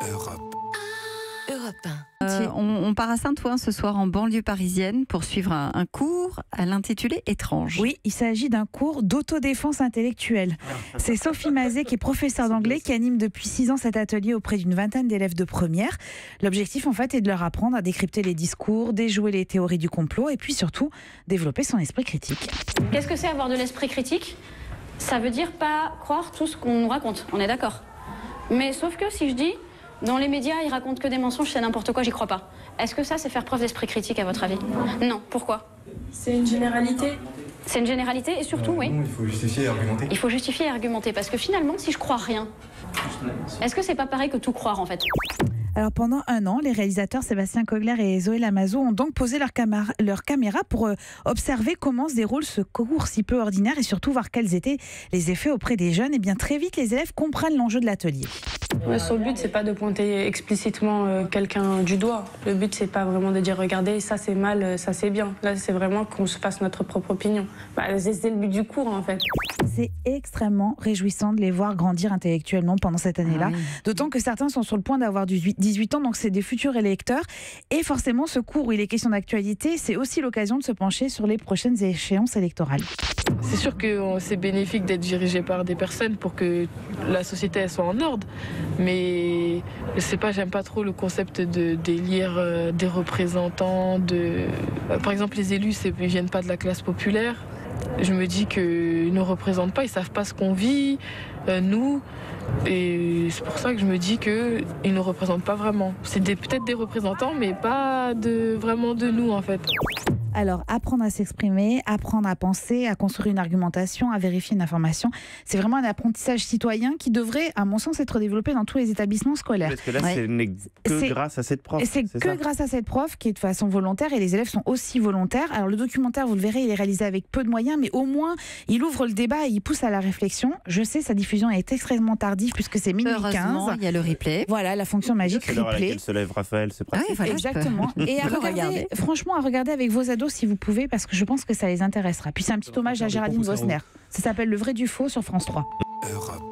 Europe. Europe 1. On part à Saint-Ouen ce soir en banlieue parisienne pour suivre un cours à l'intitulé étrange. Oui, il s'agit d'un cours d'autodéfense intellectuelle. C'est Sophie Mazet, qui est professeure d'anglais, qui anime depuis 6 ans cet atelier auprès d'une vingtaine d'élèves de première. L'objectif, en fait, est de leur apprendre à décrypter les discours, déjouer les théories du complot et puis surtout développer son esprit critique. Qu'est-ce que c'est avoir de l'esprit critique ? Ça veut dire pas croire tout ce qu'on nous raconte, on est d'accord. Mais sauf que si je dis, dans les médias, ils racontent que des mensonges, c'est n'importe quoi, j'y crois pas. Est-ce que ça, c'est faire preuve d'esprit critique à votre avis ? Non. Pourquoi ? C'est une généralité. C'est une généralité et surtout, oui. Non, il faut justifier et argumenter. Il faut justifier et argumenter parce que finalement, si je crois rien, est-ce que c'est pas pareil que tout croire en fait ? Alors pendant 1 an, les réalisateurs Sébastien Kogler et Zoé Lamazo ont donc posé leur caméra pour observer comment se déroule ce cours si peu ordinaire et surtout voir quels étaient les effets auprès des jeunes. Et bien très vite, les élèves comprennent l'enjeu de l'atelier. Le seul but, c'est pas de pointer explicitement quelqu'un du doigt. Le but, c'est pas vraiment de dire regardez, ça c'est mal, ça c'est bien. Là, c'est vraiment qu'on se fasse notre propre opinion. C'est le but du cours en fait. C'est extrêmement réjouissant de les voir grandir intellectuellement pendant cette année-là. Ah oui. D'autant que certains sont sur le point d'avoir 18 ans, donc c'est des futurs électeurs. Et forcément, ce cours où il est question d'actualité, c'est aussi l'occasion de se pencher sur les prochaines échéances électorales. C'est sûr que c'est bénéfique d'être dirigé par des personnes pour que la société elle soit en ordre. Mais je sais pas, j'aime pas trop le concept d'élire des représentants. Par exemple, les élus, ils viennent pas de la classe populaire. Je me dis qu'ils ne représentent pas, ils savent pas ce qu'on vit, nous. Et c'est pour ça que je me dis qu'ils ne représentent pas vraiment. C'est peut-être des représentants, mais pas vraiment de nous en fait. Alors, apprendre à s'exprimer, apprendre à penser, à construire une argumentation, à vérifier une information, c'est vraiment un apprentissage citoyen qui devrait, à mon sens, être développé dans tous les établissements scolaires. Parce que là, ce n'est que grâce à cette prof. C'est que grâce à cette prof qui est de façon volontaire et les élèves sont aussi volontaires. Alors, le documentaire, vous le verrez, il est réalisé avec peu de moyens, mais au moins, il ouvre le débat et il pousse à la réflexion. Je sais, sa diffusion est extrêmement tardive puisque c'est minuit 15. Heureusement, il y a le replay. Voilà, la fonction magique C'est l'heure à replay. laquelle se lève Raphaël, c'est pratique. Ah oui, voilà, Exactement. Et à regarder, franchement, à regarder avec vos ados si vous pouvez, parce que je pense que ça les intéressera. Puis c'est un petit hommage à Géraldine Vosner. Ça s'appelle Le vrai du faux sur France 3. Europe.